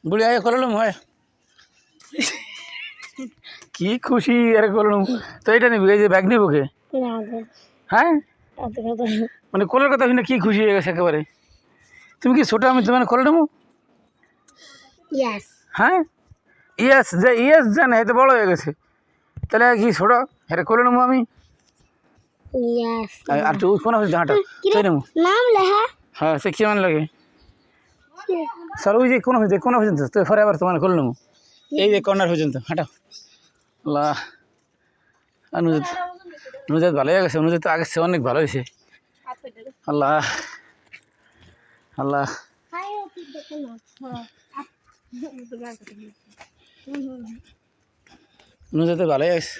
বুড়ি আয় করলাম হয় কি খুশি আরে করলাম তো এটা নিবি এই যে ব্যাগ নিবো কে হ্যাঁ মানে কোলের কথা শুনে কি খুশি হয়ে গেছে একেবারে তুমি কি ছোটো আমি তোমার কোলে নেবো হ্যাঁ ইয়াস যে ইয়াস জানে এত বড় হয়ে গেছে তাহলে কি ছোটো এটা কোলে নেবো আমি আর তুই কোন হাঁটা তাই নেবো হ্যাঁ সে কেমন লাগে স্যার ওই যে কোনো পর্যন্ত তো ফরে আবার তোমার কোলে নেবো এই যে কর্নার পর্যন্ত হাঁটা আল্লাহ আর নুজাত ভালো হয়ে গেছে নুজাত তো আগের চেয়ে অনেক ভালো হয়েছে আল্লাহ আল্লাহ নুজাতে ভালো হয়ে গেছে